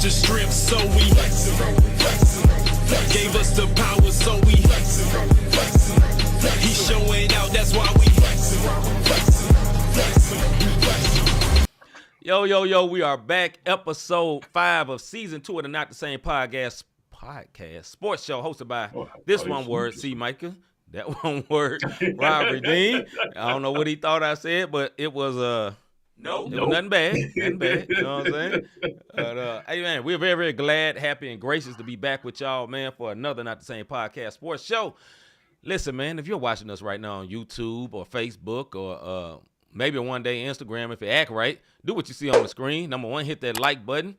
extra strength, so we gave us the power, so we he's showing out, that's why we Yo, we are back. Episode 5 of season 2 of the Not the Same Podcast sports show hosted by this one word, C-Micah. That one word, Robert Dean. I don't know what he thought I said, but it was was nothing bad. You know what I'm saying? But, hey, man, we're very, very glad, happy, and gracious to be back with y'all, man, for another Not the Same Podcast sports show. Listen, man, if you're watching us right now on YouTube or Facebook or maybe one day Instagram, if you act right, do what you see on the screen. Number one, hit that like button.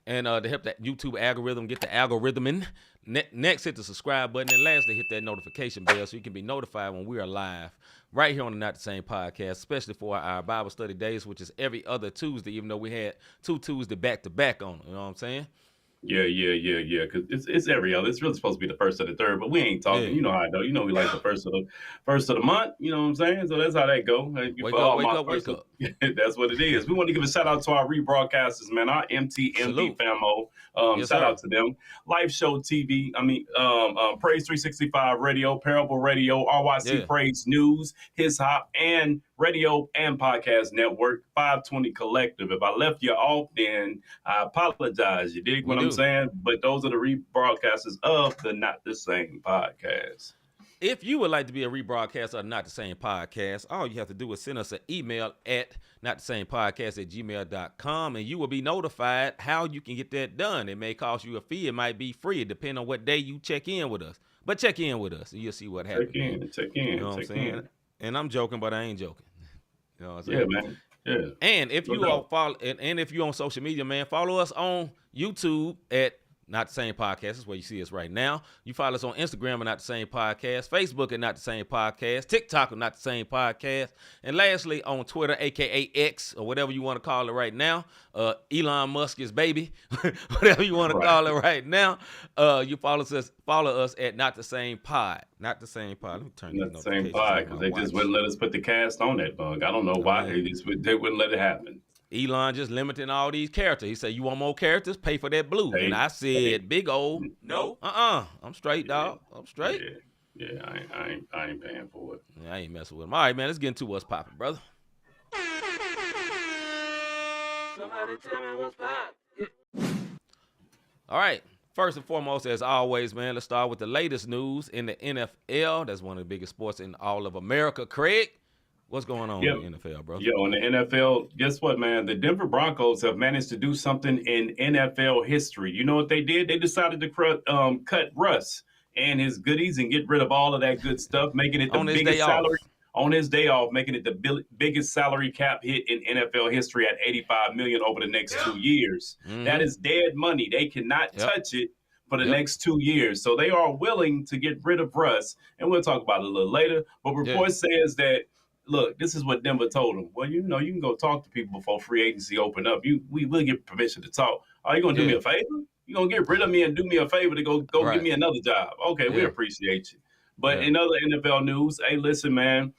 And to help that YouTube algorithm get the algorithm in. Next, hit the subscribe button. And lastly, hit that notification bell so you can be notified when we are live right here on the Not the Same Podcast, especially for our Bible study days, which is every other Tuesday, even though we had 2 Tuesday back-to-back on it. You know what I'm saying? Yeah. Because it's every other. It's really supposed to be the first or the third, but we ain't talking. Yeah. You know how I know. You know we like the first of the month. You know what I'm saying? So that's how that go. Wake up. That's what it is. We want to give a shout out to our rebroadcasters, man. Our MTMV famo. Shout out to them. Live Show TV. Praise 365 Radio, Parable Radio, RYC Praise News, His Hop, and Radio and Podcast Network, 520 Collective. If I left you off, then I apologize. You dig what I'm saying? But those are the rebroadcasters of the Not the Same Podcast. If you would like to be a rebroadcaster of Not the Same Podcast, all you have to do is send us an email at notthesamepodcast@gmail.com, and you will be notified how you can get that done. It may cost you a fee. It might be free, depending on what day you check in with us. But check in with us, and you'll see what happens. Check in. You know what I'm saying? And I'm joking, but I ain't joking. You know what I'm saying? Yeah, man. Yeah. And if you all follow, and if you're on social media, man, follow us on YouTube at Not the Same Podcast. That's where you see us right now. You follow us on Instagram at Not the Same Podcast, Facebook at Not the Same Podcast, TikTok at Not the Same Podcast, and lastly on Twitter, aka X, or whatever you want to call it right now. Elon Musk is baby, whatever you want to call it right now. You follow us at Not the Same Pod. Not the Same Pod. Let me turn Not the Same Pod, because they just wouldn't let us put the cast on that bug. I don't know why. They wouldn't let it happen. Elon just limiting all these characters. He said, you want more characters? Pay for that blue. And I said, big old, no. I'm straight, dog. I'm straight. Yeah, I ain't paying for it. Yeah, I ain't messing with him. All right, man, let's get into what's popping, brother. Somebody tell me what's popping. All right. First and foremost, as always, man, let's start with the latest news in the NFL. That's one of the biggest sports in all of America. Craig, what's going on in the NFL, bro? Yo, in the NFL, guess what, man? The Denver Broncos have managed to do something in NFL history. You know what they did? They decided to cut Russ and his goodies and get rid of all of that good stuff, making it the biggest salary on his day off, making it the biggest salary cap hit in NFL history at $85 million over the next 2 years. Mm-hmm. That is dead money. They cannot touch it for the next 2 years. So they are willing to get rid of Russ, and we'll talk about it a little later. But report says that, look, this is what Denver told him. Well, you know, you can go talk to people before free agency open up. We will get permission to talk. Are you going to do me a favor? You going to get rid of me and do me a favor to go give me another job? Okay, we appreciate you. But in other NFL news, hey, listen, man,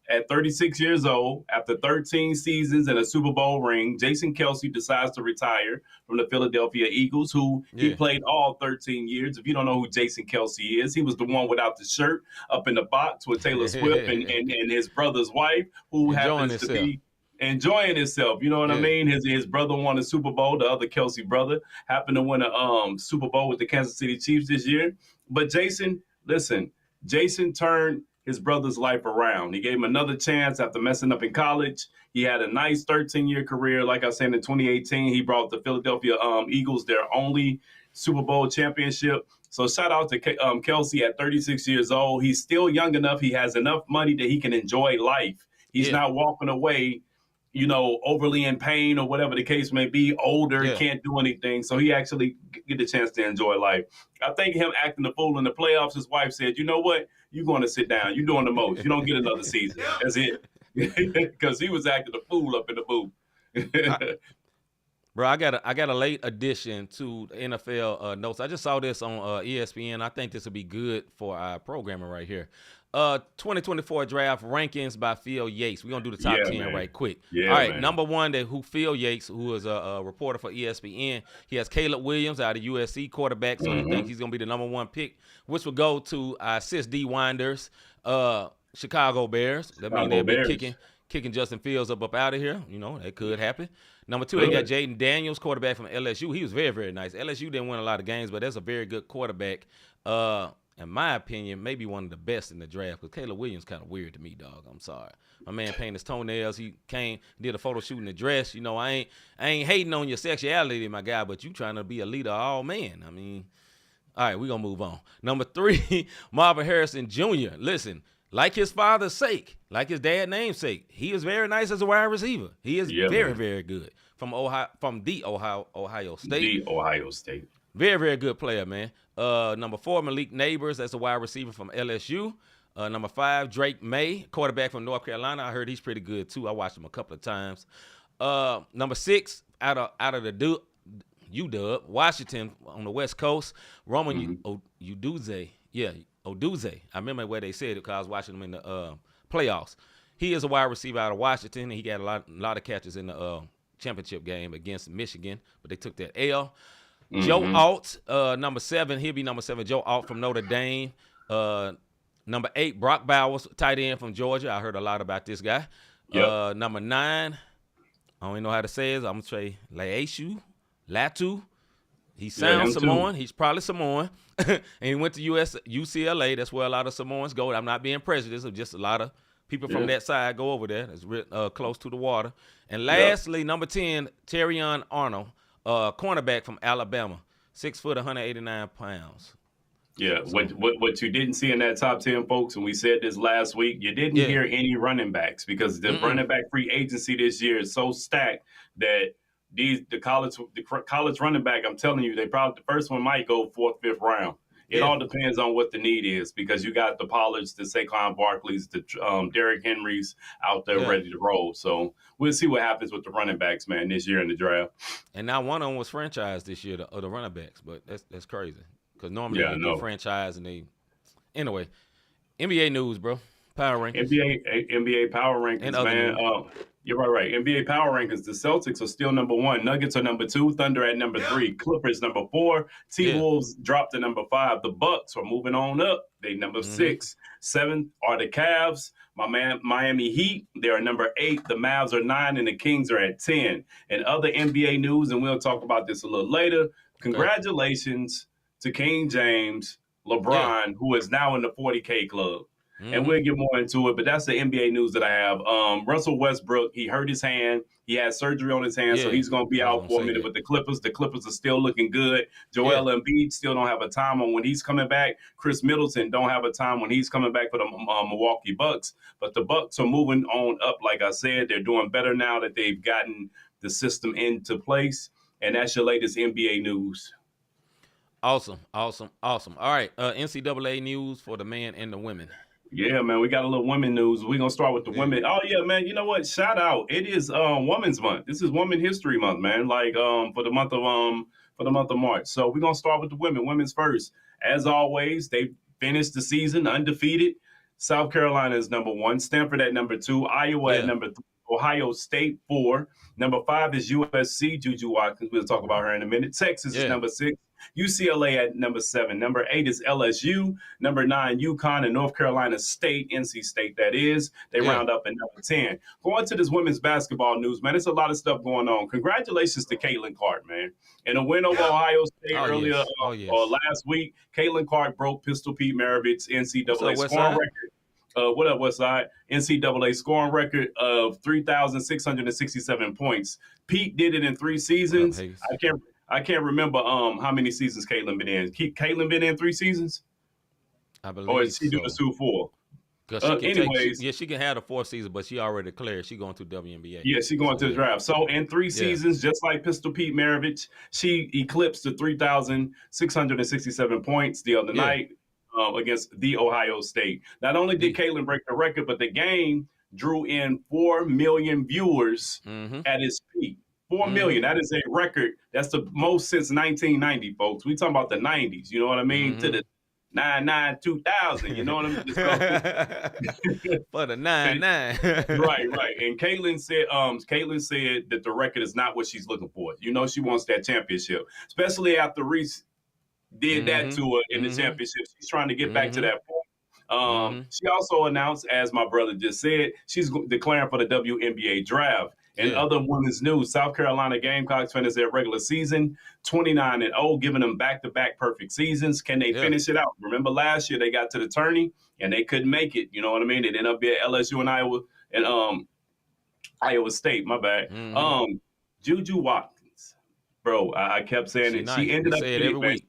at 36 years old, after 13 seasons and a Super Bowl ring, Jason Kelce decides to retire from the Philadelphia Eagles, who he played all 13 years. If you don't know who Jason Kelce is, he was the one without the shirt up in the box with Taylor Swift and his brother's wife, who happens to be enjoying himself. You know what I mean? His brother won a Super Bowl. The other Kelce brother happened to win a Super Bowl with the Kansas City Chiefs this year. But Jason turned his brother's life around. He gave him another chance after messing up in college. He had a nice 13-year career. Like I said, in 2018, he brought the Philadelphia Eagles their only Super Bowl championship. So shout out to Kelce at 36 years old. He's still young enough. He has enough money that he can enjoy life. He's not walking away, you know, overly in pain or whatever the case may be, older, can't do anything. So he actually get a chance to enjoy life. I think him acting the fool in the playoffs, his wife said, you know what? You're going to sit down. You're doing the most. You don't get another season. That's it. Because he was acting a fool up in the booth. Bro, I got a late addition to the NFL notes. I just saw this on ESPN. I think this will be good for our programming right here. 2024 draft rankings by Phil Yates. We're gonna do the top 10 man. right quick. Yeah, all right, man. number one, Phil Yates, who is a reporter for ESPN. He has Caleb Williams out of USC, quarterback. So he thinks he's gonna be the number one pick, which will go to our sis D Winders, Chicago Bears. That means they'll be kicking Justin Fields up out of here. You know, that could happen. Number two, they got Jaden Daniels, quarterback from LSU. He was very, very nice. LSU didn't win a lot of games, but that's a very good quarterback. In my opinion, maybe one of the best in the draft, because Caleb Williams kind of weird to me, dog. I'm sorry. My man painted his toenails. He did a photo shoot in the dress. You know, I ain't hating on your sexuality, my guy, but you trying to be a leader of all men. I mean, all right, we're going to move on. Number three, Marvin Harrison Jr. Listen, like his father's sake, like his dad's namesake, he is very nice as a wide receiver. He is very, very good from the Ohio State. The Ohio State. Very, very good player, man. Number four, Malik Neighbors. That's a wide receiver from LSU. Number five, Drake May, quarterback from North Carolina. I heard he's pretty good, too. I watched him a couple of times. Number six, out of the UW, Washington on the West Coast, Roman Uduze. Yeah, Oduze. I remember where they said it because I was watching him in the playoffs. He is a wide receiver out of Washington, and he got a lot of catches in the championship game against Michigan, but they took that L. Joe Alt, number seven. He'll be number seven. Joe Alt from Notre Dame. Number eight, Brock Bowers, tight end from Georgia. I heard a lot about this guy. Yep. Number nine, I don't even know how to say it. I'm going to say Latu. He sounds Samoan. He's probably Samoan. And he went to UCLA. That's where a lot of Samoans go. I'm not being prejudiced. Just a lot of people from that side go over there. It's close to the water. And lastly, number 10, Terrion Arnold. Cornerback from Alabama, 6 foot, 189 pounds. Yeah, so, what you didn't see in that top 10, folks, and we said this last week, you didn't hear any running backs because the running back free agency this year is so stacked that the college running back, I'm telling you, the first one might go 4th, 5th round. It all depends on what the need is because you got the Pollards, the Saquon Barkleys, the Derrick Henrys out there ready to roll. So we'll see what happens with the running backs, man, this year in the draft. And now one of them was franchised this year, the running backs, but that's crazy because normally they do franchise and they – anyway, NBA news, bro. Power rankings. NBA power rankings, man. You're right. NBA power rankings. The Celtics are still number 1. Nuggets are number 2. Thunder at number 3. Clippers number 4. T-Wolves dropped to number 5. The Bucks are moving on up. They number 6. 7 are the Cavs. My man, Miami Heat, they are number 8. The Mavs are 9, and the Kings are at 10. And other NBA news, and we'll talk about this a little later. Congratulations to King James, LeBron, who is now in the 40K club. And we'll get more into it, but that's the NBA news that I have. Russell Westbrook, he hurt his hand. He had surgery on his hand, so he's going to be out for a minute with the Clippers. The Clippers are still looking good. Joel Embiid still don't have a time on when he's coming back. Chris Middleton don't have a time when he's coming back for the Milwaukee Bucks. But the Bucks are moving on up, like I said. They're doing better now that they've gotten the system into place. And that's your latest NBA news. Awesome. All right, NCAA news for the men and the women. Yeah, man, we got a little women news. We're going to start with the women. Oh, yeah, man, you know what? Shout out. It is Women's Month. This is Women History Month, man, like for the month of March. So we're going to start with the women. Women's first. As always, they finished the season undefeated. South Carolina is number 1. Stanford at number 2. Iowa at number 3. Ohio State 4. Number 5 is USC, Juju Watkins. We'll talk about her in a minute. Texas is number 6. UCLA at number 7. Number 8 is LSU. Number 9, UConn and North Carolina State, NC State, that is. They round up at number 10. Going to this women's basketball news, man, there's a lot of stuff going on. Congratulations to Caitlin Clark, man. In a win over Ohio State earlier or last week, Caitlin Clark broke Pistol Pete Maravich's NCAA scoring record. What up, Westside? NCAA scoring record of 3,667 points. Pete did it in 3 seasons. I can't remember how many seasons Caitlin been in. Caitlin been in 3 seasons? I believe. Or is she doing 2-4? She can have the 4th season, but she already declared she going to WNBA. Yeah, she going to the draft. So in 3 seasons, just like Pistol Pete Maravich, she eclipsed the 3,667 points the other night against the Ohio State. Not only did Caitlin break the record, but the game drew in 4 million viewers at its peak. 4 million. That is a record. That's the most since 1990, folks. We talking about the 90s. You know what I mean? To the 2000. You know what I mean? For the 99. Right. And Caitlin said that the record is not what she's looking for. You know, she wants that championship, especially after Reese did that to her in the championship. She's trying to get back to that point. She also announced, as my brother just said, she's declaring for the WNBA draft. And other women's news, South Carolina Gamecocks finished their regular season 29-0, giving them back-to-back perfect seasons. Can they finish it out? Remember last year they got to the tourney and they couldn't make it. You know what I mean? They ended up being LSU and Iowa State. My bad. Juju Watkins, bro. I kept saying it. She ended up getting every week.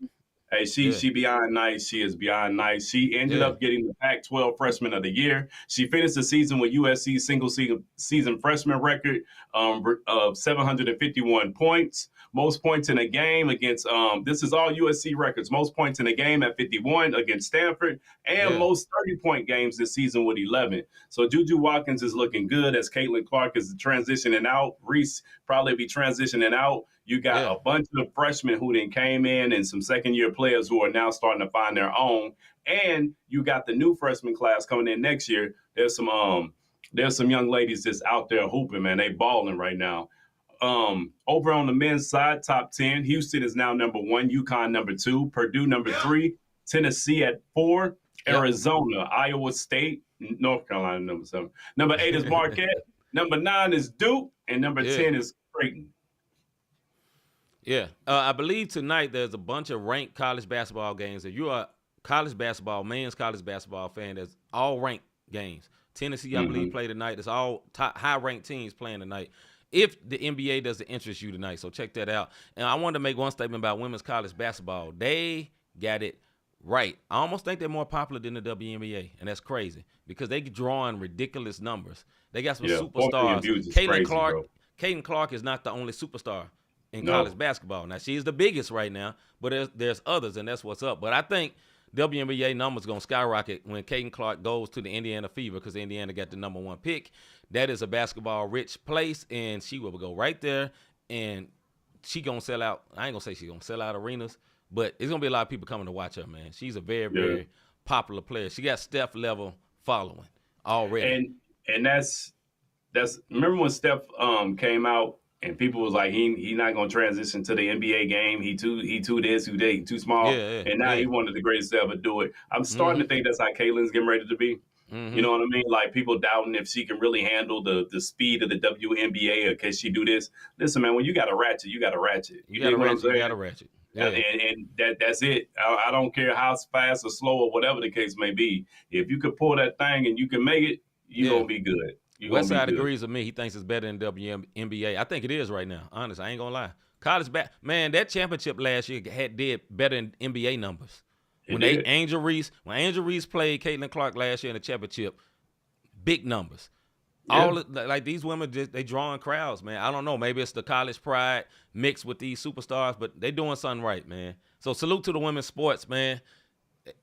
Hey, she beyond nice. She is beyond nice. She ended up getting the Pac-12 Freshman of the Year. She finished the season with USC's single season freshman record of 751 points. Most points in a game against, this is all USC records, most points in a game at 51 against Stanford, and most 30-point games this season with 11. So Juju Watkins is looking good as Caitlin Clark is transitioning out. Reese probably be transitioning out. You got a bunch of freshmen who then came in and some second-year players who are now starting to find their own. And you got the new freshman class coming in next year. There's some young ladies that's out there hooping, man. They balling right now. Over on the men's side, top 10, Houston is now number 1, UConn number 2, Purdue number 3, Tennessee at 4, Arizona, Iowa State, North Carolina number 7. Number 8 is Marquette, number 9 is Duke, and number 10 is Creighton. Yeah. I believe tonight there's a bunch of ranked college basketball games. If you're a men's college basketball fan, there's all ranked games. Tennessee, I believe, play tonight. There's all high-ranked teams playing tonight. If the NBA doesn't interest you tonight, so check that out. And I wanted to make one statement about women's college basketball. They got it right. I almost think they're more popular than the WNBA, and that's crazy because they drawing ridiculous numbers. They got some superstars. Caitlin Clark is not the only superstar in college basketball. Now, she's the biggest right now, but there's others, and that's what's up. But I think WNBA numbers going to skyrocket when Caitlin Clark goes to the Indiana Fever because Indiana got the number 1 pick. That is a basketball-rich place, and she will go right there, and she going to sell out. I ain't going to say she's going to sell out arenas, but it's going to be a lot of people coming to watch her, man. She's a very, very popular player. She got Steph-level following already. And that's remember when Steph came out, and people was like, he not gonna transition to the NBA game. He too this, he too small. And now he one of the greatest to ever do it. I'm starting to think that's how Caitlin's getting ready to be. You know what I mean? Like people doubting if she can really handle the speed of the WNBA or can she do this. Listen, man, when you got a ratchet, you got a ratchet. You got a ratchet. Yeah. And that's it. I don't care how fast or slow or whatever the case may be. If you could pull that thing and you can make it, you're gonna be good. Westside agrees with me. He thinks it's better than WNBA. I think it is right now. Honest, I ain't gonna lie. College man, that championship last year did better than NBA numbers. When Angel Reese played Caitlin Clark last year in the championship, big numbers. All like these women, they drawing crowds, man. I don't know. Maybe it's the college pride mixed with these superstars, but they doing something right, man. So salute to the women's sports, man.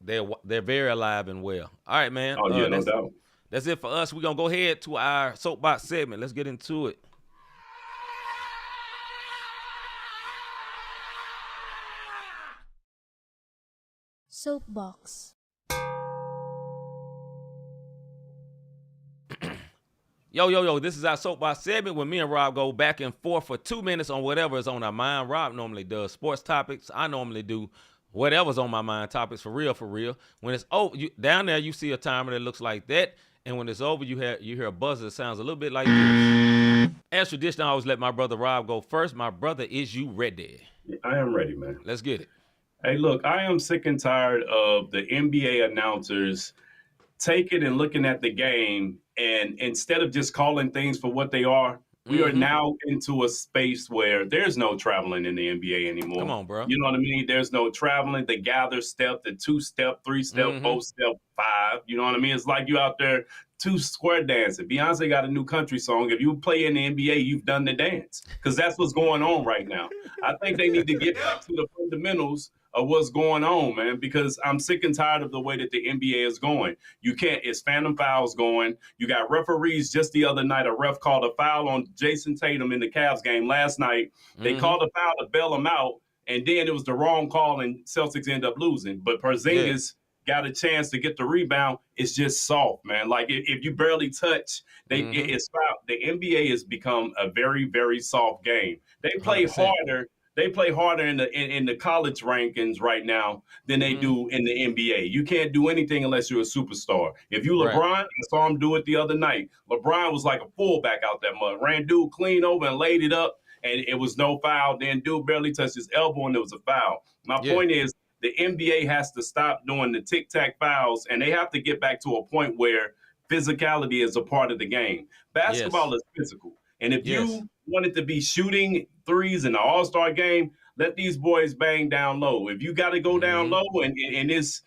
They're very alive and well. All right, man. Oh yeah, no doubt. That's it for us. We're going to go ahead to our soapbox segment. Let's get into it. Soapbox. Yo, this is our soapbox segment where me and Rob go back and forth for 2 minutes on whatever is on our mind. Rob normally does sports topics. I normally do whatever's on my mind topics for real. When it's over, down there you see a timer that looks like that. And when it's over, you hear a buzzer that sounds a little bit like this. As tradition, I always let my brother Rob go first. My brother, is you ready? I am ready, man. Let's get it. Hey, look, I am sick and tired of the NBA announcers taking and looking at the game, and instead of just calling things for what they are, we are now into a space where there's no traveling in the NBA anymore. Come on, bro. You know what I mean? There's no traveling. The gather step, the 2-step, 3-step, 4-step, 5. You know what I mean? It's like you out there 2 square dancing. Beyonce got a new country song. If you play in the NBA, you've done the dance because that's what's going on right now. I think they need to get back to the fundamentals of what's going on, man, because I'm sick and tired of the way that the NBA is going. It's phantom fouls going. You got referees just the other night. A ref called a foul on Jason Tatum in the Cavs game last night. They called a foul to bail him out, and then it was the wrong call, and Celtics end up losing. But Porzingis got a chance to get the rebound. It's just soft, man. Like if you barely touch, it's foul. The NBA has become a very, very soft game. They play 100%. harder. They play harder in the college rankings right now than they do in the NBA. You can't do anything unless you're a superstar. If you LeBron, I saw him do it the other night. LeBron was like a fullback out that mud. Ran dude clean over and laid it up, and it was no foul. Then dude barely touched his elbow, and it was a foul. My point is, the NBA has to stop doing the tic-tac fouls, and they have to get back to a point where physicality is a part of the game. Basketball is physical. And if you wanted to be shooting threes in the All-Star game, let these boys bang down low. If you got to go down low and it's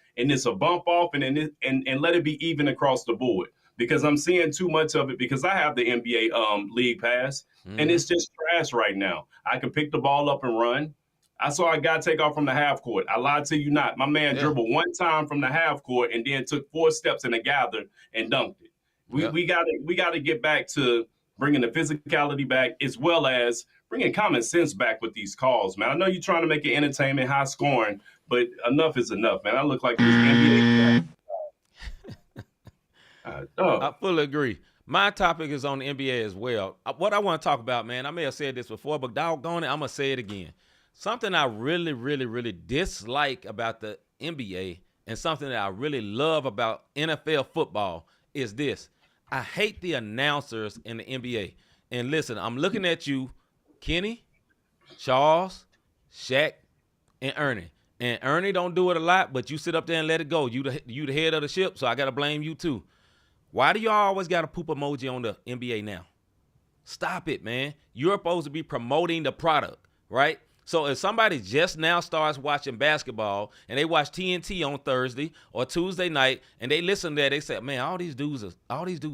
a bump off and let it be even across the board. Because I'm seeing too much of it because I have the NBA league pass, and it's just trash right now. I can pick the ball up and run. I saw a guy take off from the half court. I lied to you not. My man dribbled one time from the half court and then took 4 steps in a gather and dunked it. We got to get back to bringing the physicality back as well as bringing common sense back with these calls, man. I know you're trying to make it entertainment, high scoring, but enough is enough, man. I look like this NBA. I fully agree. My topic is on the NBA as well. What I want to talk about, man, I may have said this before, but doggone it, I'm going to say it again. Something I really, really, really dislike about the NBA and something that I really love about NFL football is this. I hate the announcers in the NBA. And listen, I'm looking at you, Kenny, Charles, Shaq, and Ernie. And Ernie don't do it a lot, but you sit up there and let it go. You the head of the ship, so I got to blame you too. Why do y'all always got a poop emoji on the NBA now? Stop it, man. You're supposed to be promoting the product, right? So if somebody just now starts watching basketball and they watch TNT on Thursday or Tuesday night and they listen to that, they say, man, all these dudes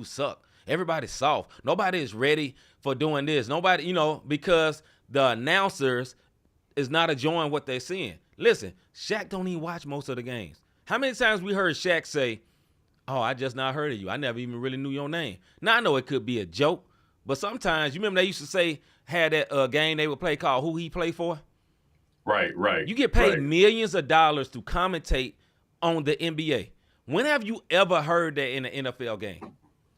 suck. Everybody's soft. Nobody is ready for doing this. Nobody, because the announcers is not enjoying what they're seeing. Listen, Shaq don't even watch most of the games. How many times we heard Shaq say, oh, I just not heard of you. I never even really knew your name. Now, I know it could be a joke, but sometimes, you remember they used to say, had that game they would play called Who He Play For? Right. You get paid millions of dollars to commentate on the NBA. When have you ever heard that in an NFL game?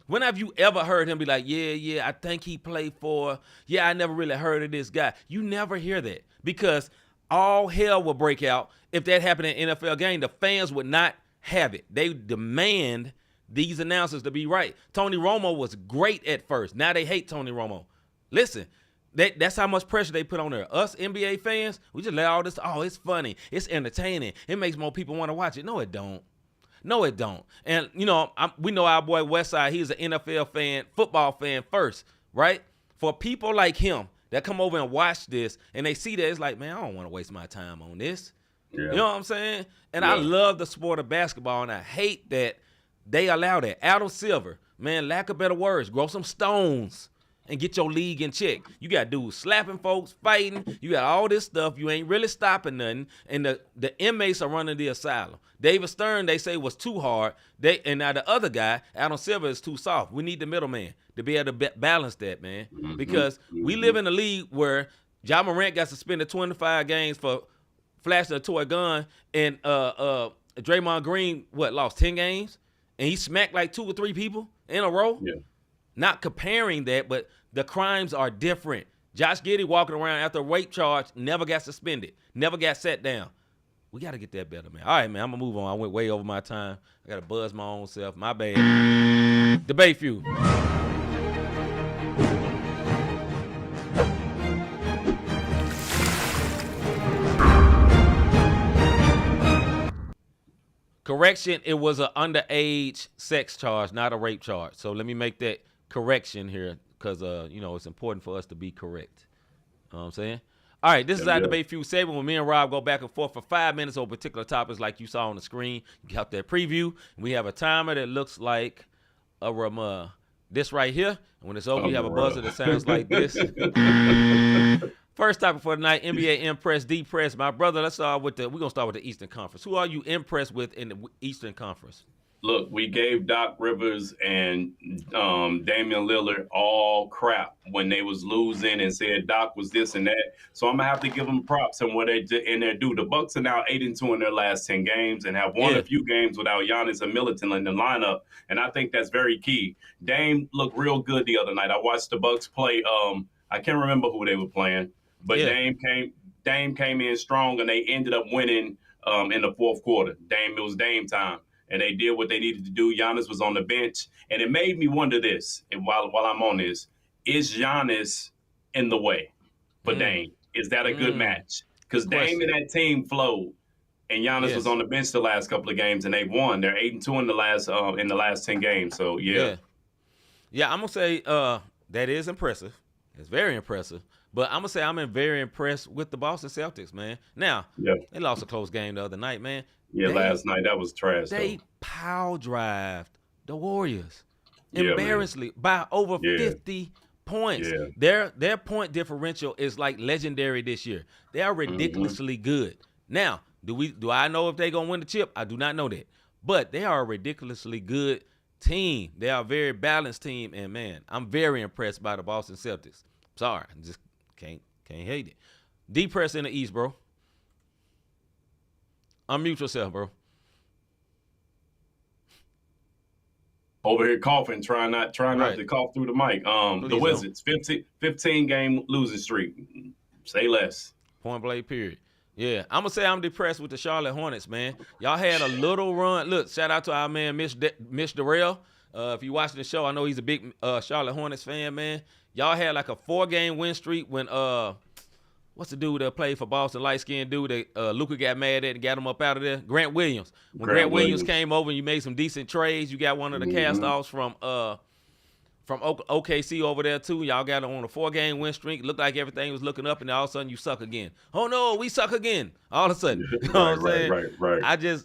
When have you ever heard him be like, yeah, I think he played for, I never really heard of this guy. You never hear that because all hell will break out if that happened in an NFL game. The fans would not have it. They demand these announcers to be right. Tony Romo was great at first. Now they hate Tony Romo. Listen, that's how much pressure they put on there. Us NBA fans, we just let all this, it's funny. It's entertaining. It makes more people want to watch it. No, it don't. And, we know our boy Westside, he's an NFL fan, football fan first, right? For people like him that come over and watch this and they see that, it's like, man, I don't want to waste my time on this. Yeah. You know what I'm saying? And I love the sport of basketball, and I hate that they allow that. Adam Silver, man, lack of better words, grow some stones and get your league in check. You got dudes slapping folks, fighting. You got all this stuff. You ain't really stopping nothing. And the inmates are running the asylum. David Stern, they say, was too hard. And now the other guy, Adam Silver, is too soft. We need the middleman to be able to balance that, man. Because we live in a league where Ja Morant got suspended 25 games for flashing a toy gun, and Draymond Green, lost 10 games? And he smacked like 2 or 3 people in a row? Yeah. Not comparing that, but the crimes are different. Josh Giddey walking around after a rape charge, never got suspended, never got set down. We got to get that better, man. All right, man, I'm going to move on. I went way over my time. I got to buzz my own self. My bad. Debate Feud. Correction, it was an underage sex charge, not a rape charge. So let me make that correction here because, it's important for us to be correct. You know what I'm saying? All right, this is our Debate Feud segment where me and Rob go back and forth for 5 minutes on particular topics like you saw on the screen. You got that preview. We have a timer that looks like this right here. And when it's over, we have a buzzer that sounds like this. First topic for tonight, NBA impressed, depressed. My brother, we're gonna start with the Eastern Conference. Who are you impressed with in the Eastern Conference? Look, we gave Doc Rivers and Damian Lillard all crap when they was losing and said Doc was this and that. So I'm gonna have to give them props on what they did in their due. The Bucks are now 8-2 in their last 10 games and have won a few games without Giannis and Middleton in the lineup, and I think that's very key. Dame looked real good the other night. I watched the Bucks play. I can't remember who they were playing, but Dame came in strong and they ended up winning in the fourth quarter. It was Dame time. And they did what they needed to do. Giannis was on the bench. And it made me wonder this, and while I'm on this, is Giannis in the way for Dame? Is that a good match? Because Dame and that team flowed, and Giannis was on the bench the last couple of games, and they've won. They're 8-2 in the last 10 games. So, yeah, I'm going to say that is impressive. It's very impressive. But I'm going to say I'm very impressed with the Boston Celtics, man. Now, they lost a close game the other night, man. Yeah, last night that was trash. They power drived the Warriors embarrassingly by over 50 points. Yeah. Their point differential is like legendary this year. They are ridiculously good. Now, do I know if they're gonna win the chip? I do not know that. But they are a ridiculously good team. They are a very balanced team, and man, I'm very impressed by the Boston Celtics. Sorry, I just can't hate it. Depressed in the East, bro. Unmute yourself, bro. Over here coughing, trying not to cough through the mic. Please the Wizards, 15 game losing streak. Say less. Point blank, period. Yeah, I'm going to say I'm depressed with the Charlotte Hornets, man. Y'all had a little run. Look, shout out to our man, Mitch Durrell. If you watching the show, I know he's a big Charlotte Hornets fan, man. Y'all had like a 4-game win streak when what's the dude that played for Boston, light-skinned dude that Luka got mad at and got him up out of there? Grant Williams. When Grant Williams came over and you made some decent trades, you got one of the cast-offs from OKC over there too. Y'all got on a 4-game win streak. Looked like everything was looking up, and then all of a sudden you suck again. Oh, no, we suck again. All of a sudden. You know what I'm saying?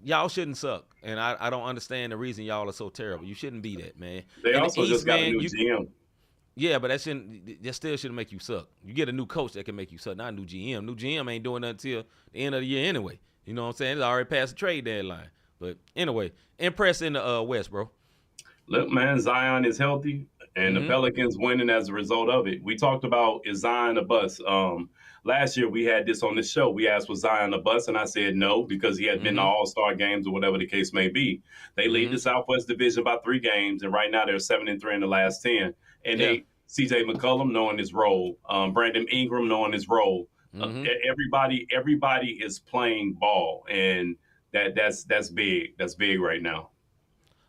Y'all shouldn't suck, and I don't understand the reason y'all are so terrible. You shouldn't be that, man. They also just got a new GM. Yeah, but that still shouldn't make you suck. You get a new coach that can make you suck, not a new GM. New GM ain't doing nothing until the end of the year anyway. You know what I'm saying? It's already past the trade deadline. But anyway, impressed in the West, bro. Look, man, Zion is healthy, and the Pelicans winning as a result of it. We talked about, is Zion a bust? Last year we had this on the show. We asked, was Zion a bust? And I said no, because he had been to All-Star games or whatever the case may be. They lead the Southwest Division by 3 games, and right now they're 7-3 in the last 10. And C.J. McCollum knowing his role, Brandon Ingram knowing his role. Everybody is playing ball, and that's big. That's big right now.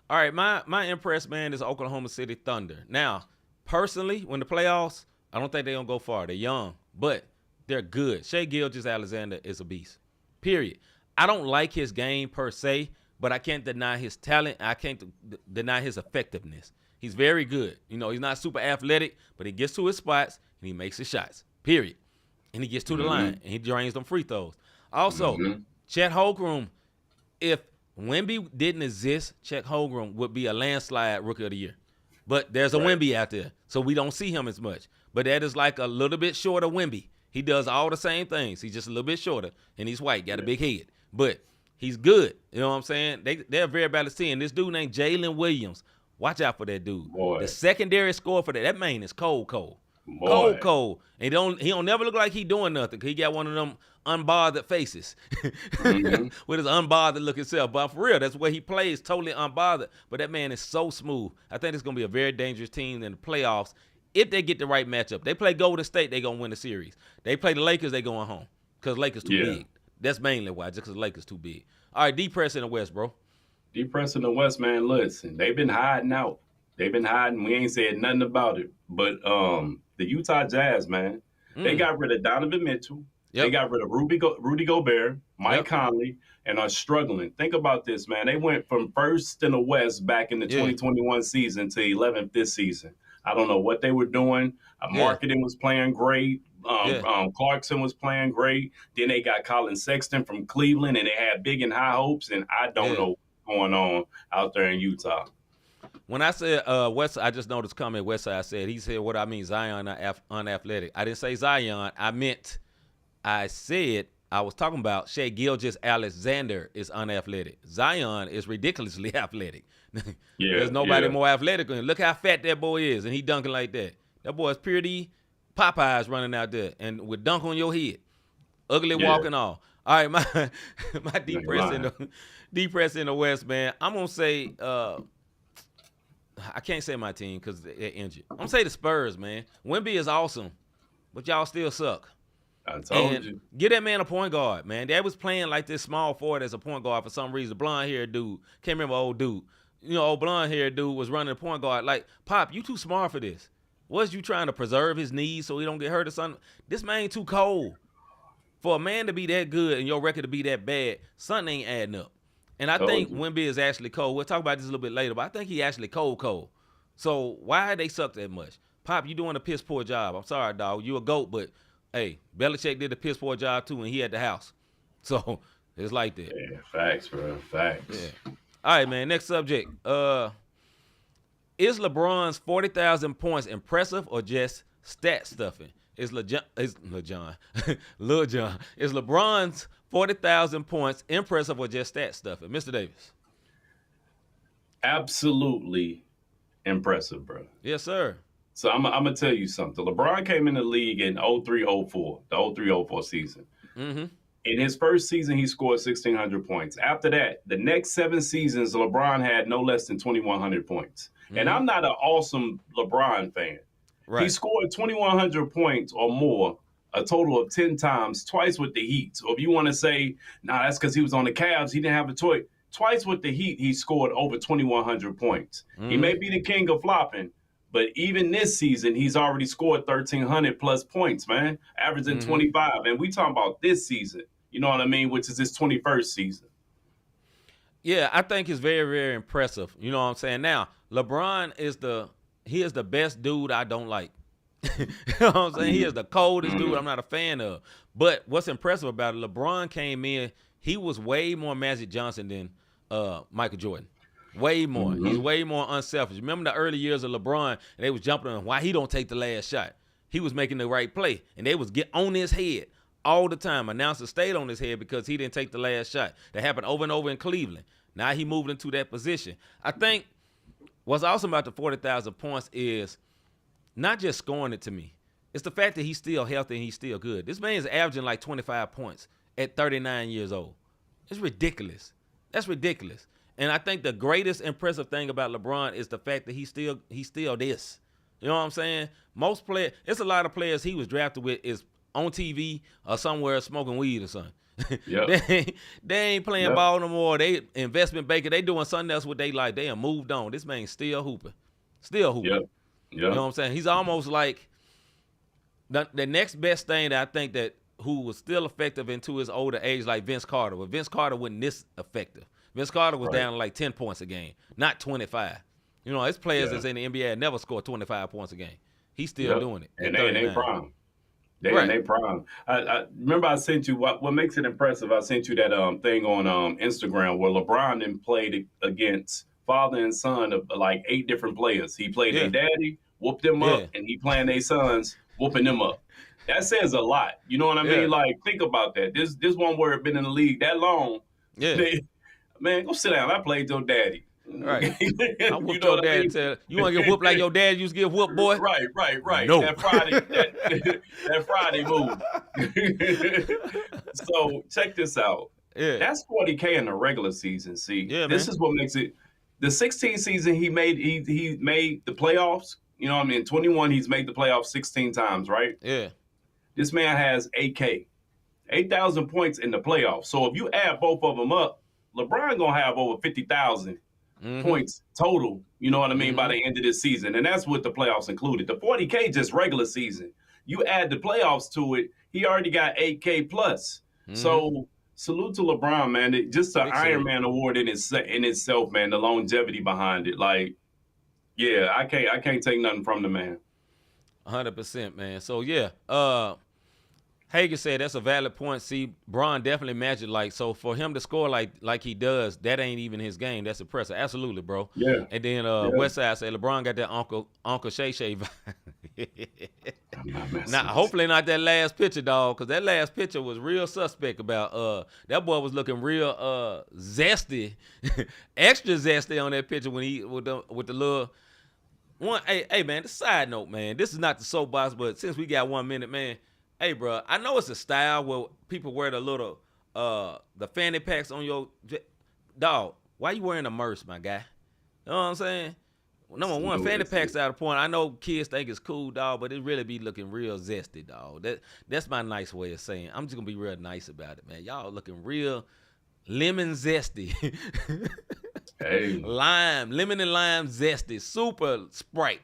All right, my impressed man is Oklahoma City Thunder. Now, personally, when the playoffs, I don't think they're gonna go far. They're young, but they're good. Shai Gilgeous-Alexander is a beast. Period. I don't like his game per se, but I can't deny his talent. I can't deny his effectiveness. He's very good. You know, he's not super athletic, but he gets to his spots and he makes his shots. Period. And he gets to the line and he drains them free throws. Also, Chet Holmgren, if Wemby didn't exist, Chet Holmgren would be a landslide Rookie of the Year. But there's a Wemby out there, so we don't see him as much. But that is like a little bit shorter Wemby. He does all the same things. He's just a little bit shorter, and he's white, got a big head. But he's good. You know what I'm saying? They're a very balanced team. This dude named Jalen Williams. Watch out for that dude. Boy. The secondary score for that man is cold. Cold. And he don't never look like he doing nothing. He got one of them unbothered faces with his unbothered looking self. But for real, that's where he plays, totally unbothered. But that man is so smooth. I think it's going to be a very dangerous team in the playoffs if they get the right matchup. They play Golden State, they going to win the series. They play the Lakers, they going home because Lakers too big. That's mainly why, just because Lakers too big. All right, D-Press in the West, bro. D-Press in the West, man, listen, they've been hiding out. They've been hiding. We ain't said nothing about it. But the Utah Jazz, man, they got rid of Donovan Mitchell. Yep. They got rid of Rudy Gobert, Mike Conley, and are struggling. Think about this, man. They went from first in the West back in the 2021 season to 11th this season. I don't know what they were doing. Marketing was playing great. Clarkson was playing great. Then they got Colin Sexton from Cleveland, and they had big and high hopes, and I don't know what's going on out there in Utah. When I said West, I just noticed comment Westside said. He said, what I mean, Zion unathletic. I didn't say Zion. I said I was talking about Shai Gilgeous-Alexander is unathletic. Zion is ridiculously athletic. There's nobody more athletic than him. Look how fat that boy is, and he dunking like that. That boy is pure D Popeyes running out there and would dunk on your head. Ugly walking off. All right, my deep press in the West, man. I'm gonna say I can't say my team because they're injured. I'm gonna say the Spurs, man. Wemby is awesome, but y'all still suck. I told you. Get that man a point guard, man. They was playing like this small forward as a point guard for some reason. Blonde-haired dude. Can't remember old dude. Old blonde-haired dude was running a point guard. Like, Pop, you too smart for this. Was you trying to preserve his knees so he don't get hurt or something? This man too cold. For a man to be that good and your record to be that bad, something ain't adding up. And I think Wemby is actually cold. We'll talk about this a little bit later, but I think he actually cold. So why they suck that much? Pop, you doing a piss poor job. I'm sorry, dog. You a GOAT, but hey, Belichick did a piss poor job too, and he had the house. So it's like that. Yeah, facts, bro. Facts. Yeah. All right, man. Next subject. Is LeBron's 40,000 points impressive or just stat stuffing? Is Lil John. Is LeBron's 40,000 points impressive or just stat stuffing? Mr. Davis. Absolutely impressive, bro. Yes, sir. So I'm going to tell you something. LeBron came in the league in 03-04, the 03-04 season. Mm-hmm. In his first season, he scored 1,600 points. After that, the next 7 seasons, LeBron had no less than 2,100 points. Mm-hmm. And I'm not an awesome LeBron fan. Right. He scored 2,100 points or more a total of 10 times, twice with the Heat. So if you want to say, that's because he was on the Cavs, he didn't have a choice. Twice with the Heat, he scored over 2,100 points. Mm-hmm. He may be the king of flopping, but even this season, he's already scored 1,300 plus points, man, averaging 25. And we talking about this season, you know what I mean, which is his 21st season. Yeah, I think it's very, very impressive. You know what I'm saying? Now, LeBron is the best dude I don't like. You know what I'm saying? He is the coldest dude I'm not a fan of. But what's impressive about it, LeBron came in, he was way more Magic Johnson than Michael Jordan. Way more. He's way more unselfish. Remember the early years of LeBron, and they was jumping on why he don't take the last shot. He was making the right play, and they was get on his head all the time. Announcers stayed on his head because he didn't take the last shot. That happened over and over in Cleveland. Now he moved into that position. I think what's awesome about the 40,000 points is not just scoring it to me. It's the fact that he's still healthy and he's still good. This man is averaging like 25 points at 39 years old. It's ridiculous. That's ridiculous. And I think the greatest impressive thing about LeBron is the fact that he's still this. You know what I'm saying? Most players, it's a lot of players he was drafted with is on TV or somewhere smoking weed or something. Yep. they ain't playing ball no more. They investment banker. They doing something else with they like. They have moved on. This man's still hooping. Still hooping. Yep. You know what I'm saying? He's almost like the next best thing that I think that who was still effective into his older age, like Vince Carter. But Vince Carter wasn't this effective. Vince Carter was down like 10 points a game, not 25. You know, his players that's in the NBA never scored 25 points a game. He's still doing it. And they prime. They prime. I remember I sent you what makes it impressive. I sent you that thing on Instagram where LeBron then played against father and son of like 8 different players. He played their daddy, whooped them up, and he playing their sons, whooping them up. That says a lot. You know what I mean? Like, think about that. This one word been in the league that long. Yeah. Man, go sit down. I played your daddy. Right. I whooped your daddy. You want to get whooped like your dad used to get whooped, boy? Right. No. That Friday move. So check this out. Yeah. That's 40K in the regular season. See, this is what makes it. The 16th season he made the playoffs. You know what I mean? 21, he's made the playoffs 16 times, right? Yeah. This man has 8K, 8,000 points in the playoffs. So if you add both of them up, LeBron gonna have over 50,000 points total. You know what I mean by the end of this season, and that's with the playoffs included. The 40K just regular season. You add the playoffs to it, he already got 8K plus. So salute to LeBron, man. Just the Iron Man award in itself, man. The longevity behind it, like, yeah, I can't take nothing from the man. 100%, man. So yeah, Hagen said that's a valid point. See, Bron definitely magic. Like, so for him to score like he does, that ain't even his game. That's impressive. Absolutely, bro. Yeah. And then Westside said LeBron got that Uncle Shay Shay vibe. Now, hopefully not that last picture, dog, because that last picture was real suspect about that boy was looking real zesty, extra zesty on that picture when he with the little one. Hey man, the side note, man, this is not the soapbox, but since we got 1 minute, man. Hey, bro, I know it's a style where people wear the little, the fanny packs on your dog. Why you wearing a merce, my guy? You know what I'm saying? Number one, fanny packs out of point. I know kids think it's cool, dog, but it really be looking real zesty, dog. That's my nice way of saying. I'm just gonna be real nice about it, man. Y'all looking real lemon zesty. Hey, lemon and lime zesty, super Sprite.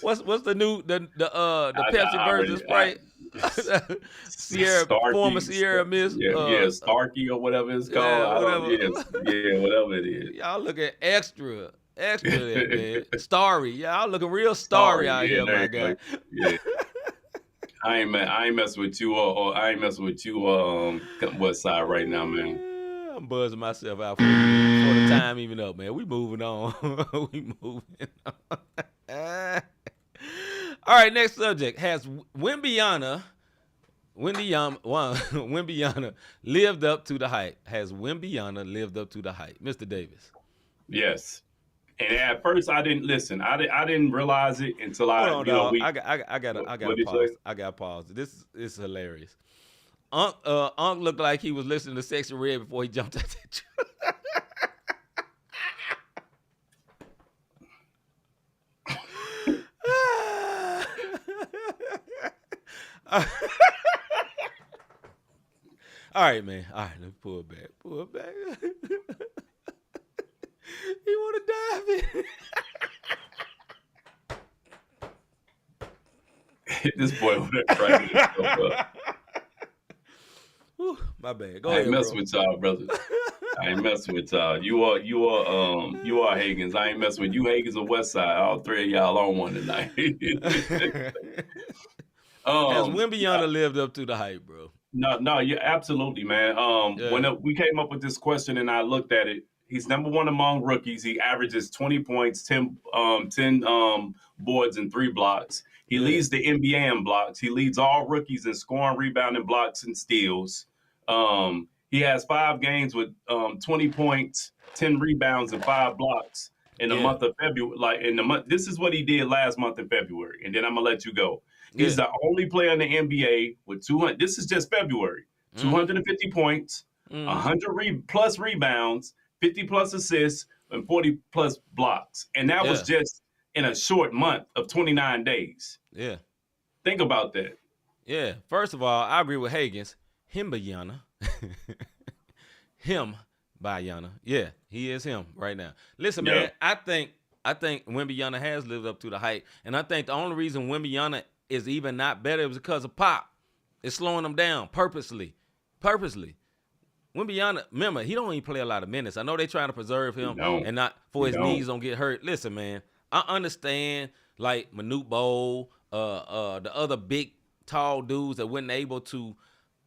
What's the new the Pepsi version of Sprite? Sierra, Starkey, former Sierra Miss. Yeah, Starkey or whatever it's called. Whatever it is. Y'all looking extra there, man. Starry. Y'all looking real starry out here, my guy. Yeah. I ain't messing with you or I ain't messing with you West Side right now, man. I'm buzzing myself out for the time even up, man. We moving on. We moving on. All right, next subject. Has Wembanyama lived up to the hype? Has Wembanyama lived up to the hype? Mr. Davis. Yes. And at first I didn't listen. I didn't realize it until I gotta pause. Say? I gotta pause. This is hilarious. Unc looked like he was listening to Sexy Red before he jumped out that truck. All right, man. All right, let's pull it back. He want to dive in. This boy would have cracking himself up. Whew, my bad. Go I ahead, ain't messing with y'all, brother. I ain't messing with y'all. You are Hagens. I ain't messing with you, Hagens or Westside. All three of y'all on one tonight. Has Wembanyama lived up to the hype, bro? No, yeah, absolutely, man. When we came up with this question and I looked at it, he's number one among rookies. He averages 20 points, 10 boards, and 3 blocks. He leads the NBA in blocks. He leads all rookies in scoring, rebounding, blocks, and steals. He has 5 games with 20 points, 10 rebounds, and 5 blocks in the month of February. This is what he did last month in February, and then I'm gonna let you go. He's the only player in the NBA with 200. This is just February. 250 points, 100 plus rebounds, 50 plus assists, and 40 plus blocks. And that was just in a short month of 29 days. Yeah. Think about that. Yeah. First of all, I agree with Hagens. Wembanyama. Wembanyama. Yeah, he is him right now. Listen, man, I think Wembanyama has lived up to the hype. And I think the only reason Wembanyama is even not better is because of Pop. It's slowing him down purposely. Wembanyama, remember, he don't even play a lot of minutes. I know they're trying to preserve him and not for his knees don't get hurt. Listen, man, I understand like Manute Bol, the other big, tall dudes that weren't able to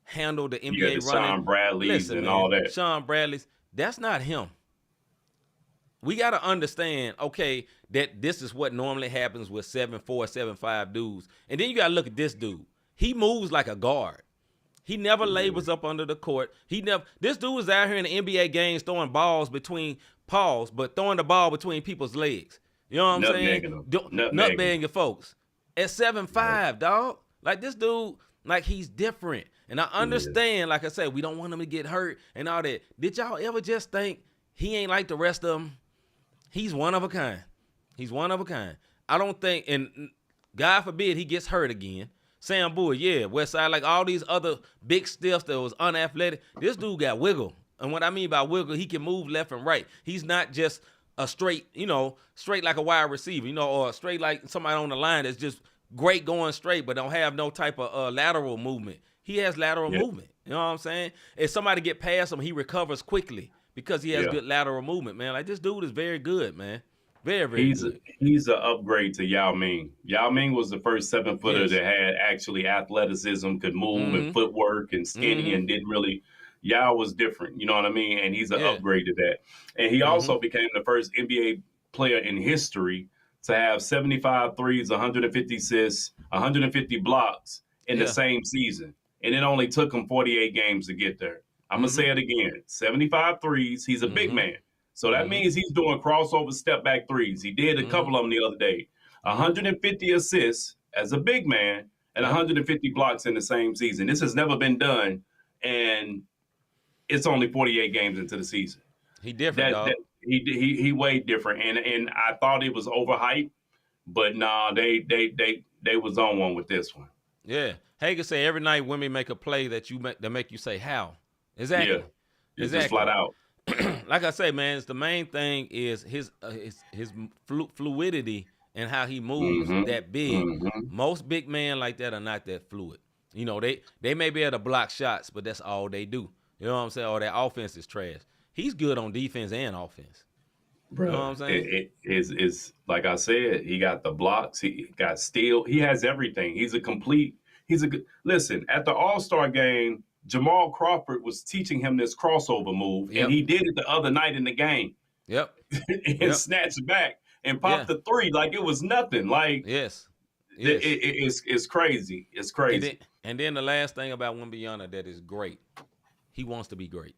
handle the NBA running. Sean Bradley's and all that. Sean Bradley's, that's not him. We got to understand, okay, that this is what normally happens with 7'4", 7'5" dudes. And then you got to look at this dude. He moves like a guard. He never labors up under the court. This dude is out here in the NBA games throwing balls throwing the ball between people's legs. You know what I'm saying? Nutbagging your folks. At 7'5", dog. Like this dude, like he's different. And I understand, like I said, we don't want him to get hurt and all that. Did y'all ever just think he ain't like the rest of them? He's one of a kind. I don't think, and God forbid he gets hurt again. Sam Bowie, Westside, like all these other big stiffs that was unathletic. This dude got wiggle. And what I mean by wiggle, he can move left and right. He's not just a straight like a wide receiver, or straight like somebody on the line that's just great going straight but don't have no type of lateral movement. He has lateral movement. You know what I'm saying? If somebody get past him, he recovers quickly because he has good lateral movement, man. Like this dude is very good, man. Very, very He's good. he's an upgrade to Yao Ming. Yao Ming was the first 7-footer Yes. that had actually athleticism, could move and Mm-hmm. footwork and skinny Mm-hmm. and didn't really. Yao was different, you know what I mean? And he's an Yeah. upgrade to that. And he Mm-hmm. also became the first NBA player in history to have 75 threes, 150 assists, 150 blocks in the Yeah. same season. And it only took him 48 games to get there. I'm going to say it again. 75 threes. He's a big Mm-hmm. man. So that means he's doing crossover step back threes. He did a couple of them the other day. 150 assists as a big man and 150 blocks in the same season. This has never been done, and it's only 48 games into the season. He different, dog. He way different, and I thought it was overhyped, but nah, they was on one with this one. Yeah. Hager say every night women make a play that make you say how. Exactly. Yeah, it's just flat out. Like I say, man, it's the main thing is his fluidity and how he moves that big. Most big men like that are not that fluid. You know, they may be able to block shots, but that's all they do. You know what I'm saying? Or their offense is trash. He's good on defense and offense. Bro, you know what I'm saying? It is like I said, he got the blocks, he got steal, he has everything. Listen, at the All-Star game, Jamal Crawford was teaching him this crossover move, and he did it the other night in the game. Yep. And snatched back and popped the three like it was nothing. Like yes. It's crazy. It's crazy. And then the last thing about Wembanyama that is great, he wants to be great.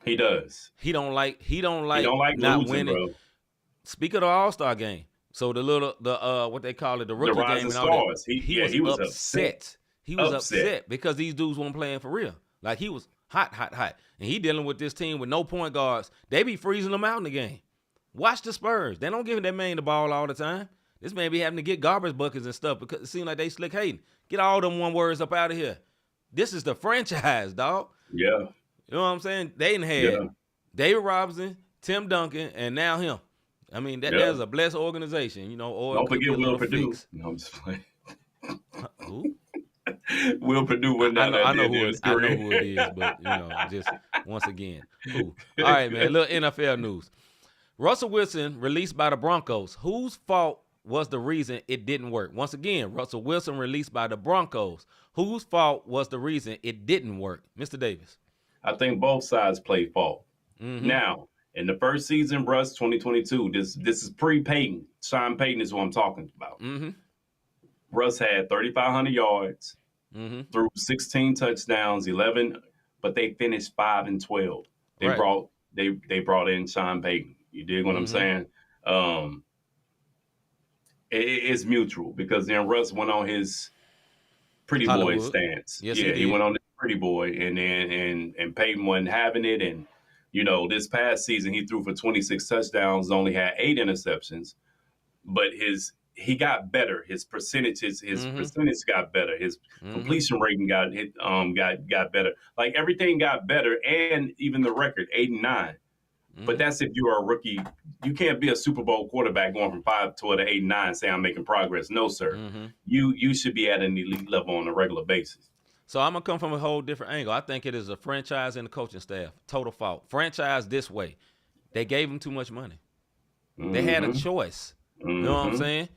He does. He don't like not losing, winning. Bro. Speak of the All-Star game. So what they call it, the rookie game and all that. He was upset. He was upset because these dudes weren't playing for real. Like he was hot. And he dealing with this team with no point guards. They be freezing them out in the game. Watch the Spurs. They don't give that man the ball all the time. This man be having to get garbage buckets and stuff because it seems like they slick hating. Get all them one words up out of here. This is the franchise, dog. Yeah. You know what I'm saying? They done had David Robinson, Tim Duncan, and now him. I mean, that's a blessed organization, you know. Or don't forget Will Perdue. No, I'm just playing. Who? Will Perdue went down I know who it is, but you know, just once again, who? All right, man. Little NFL news. Russell Wilson released by the Broncos. Whose fault was the reason it didn't work? Once again, Russell Wilson released by the Broncos. Whose fault was the reason it didn't work? Mr. Davis. I think both sides play fault. Now, in the first season, Russ, 2022, this is pre-Peyton. Sean Payton is what I'm talking about. Russ had 3,500 yards, threw 16 touchdowns, 11, but they finished 5-12. They brought in Sean Payton. You dig what I'm saying? It's mutual because then Russ went on his pretty boy stance. Yes, he went on his pretty boy, and then and Peyton wasn't having it. And you know, this past season he threw for 26 touchdowns, only had 8 interceptions, but he got better. His percentages, percentage got better. His completion rating got better. Like everything got better, and even the record 8-9. But that's if you are a rookie. You can't be a Super Bowl quarterback going from 5 to 8-9 saying I'm making progress. No, sir. You should be at an elite level on a regular basis. So I'm going to come from a whole different angle. I think it is a franchise and the coaching staff. Total fault. Franchise this way. They gave him too much money. They had a choice. You know what I'm saying?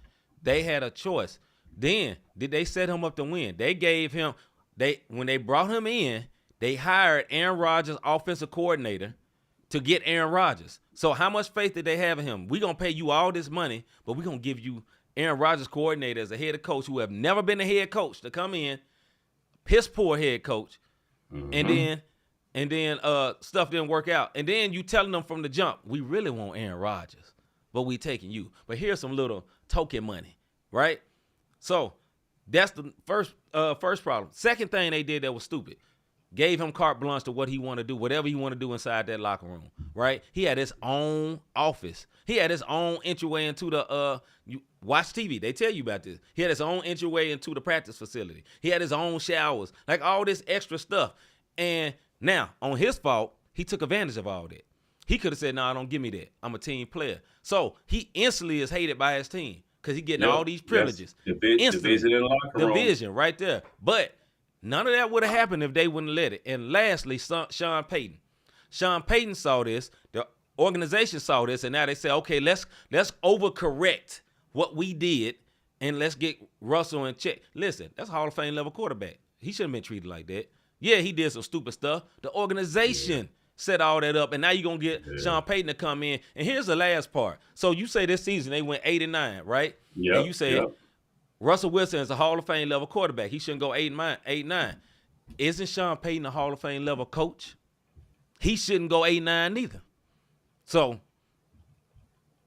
They had a choice. Then, did they set him up to win? They gave him, when they brought him in, they hired Aaron Rodgers, offensive coordinator, to get Aaron Rodgers. So how much faith did they have in him? We're going to pay you all this money, but we're going to give you Aaron Rodgers coordinator as a head coach who have never been a head coach to come in, piss poor head coach, and then stuff didn't work out. And then you telling them from the jump, we really want Aaron Rodgers, but we taking you. But here's some little token money, right? So that's the first problem. Second thing they did that was stupid. Gave him carte blanche to what he want to do, whatever he want to do inside that locker room, right? He had his own office. He had his own entryway into the you watch TV. They tell you about this. He had his own entryway into the practice facility. He had his own showers, like all this extra stuff. And now, on his fault, he took advantage of all that. He could have said, "No, don't give me that. I'm a team player." So he instantly is hated by his team because he getting all these privileges. Yes. Division in the locker room. Division right there. But none of that would have happened if they wouldn't let it. And lastly, Sean Payton. Sean Payton saw this. organization saw this, and now they say, okay, let's overcorrect what we did, and let's get Russell in check. Listen, that's a Hall of Fame level quarterback. He shouldn't have been treated like that. Yeah, he did some stupid stuff. The organization set all that up, and now you're going to get Sean Payton to come in. And here's the last part. So you say this season they went 8-9, right? Yeah. And you say Russell Wilson is a Hall of Fame level quarterback. He shouldn't go 8-9. Isn't Sean Payton a Hall of Fame level coach? He shouldn't go 8-9 neither. So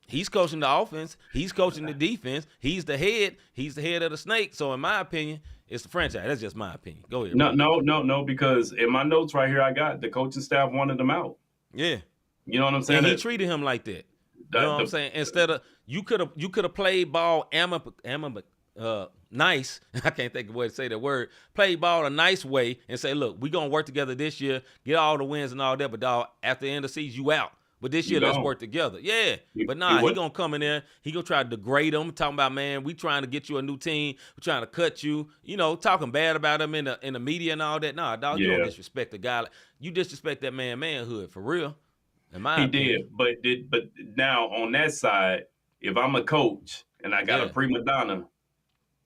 he's coaching the offense. He's coaching the defense. He's the head. He's the head of the snake. So in my opinion, it's the franchise. That's just my opinion. Go ahead. No, because in my notes right here, I got the coaching staff wanted him out. Yeah. You know what I'm saying? And he treated him like that. You know what I'm saying? Instead of you could have played ball nice. I can't think of a way to say that word. Play ball a nice way and say, look, we're gonna work together this year, get all the wins and all that, but dog, after the end of the season, you out. But this year, let's work together. Yeah. But nah, he gonna come in there. He gonna try to degrade him, talking about, man, we trying to get you a new team. We're trying to cut you. You know, talking bad about him in the media and all that. Nah, dog, you don't disrespect the guy. You disrespect that manhood for real. In my opinion. But now on that side, if I'm a coach and I got a prima donna,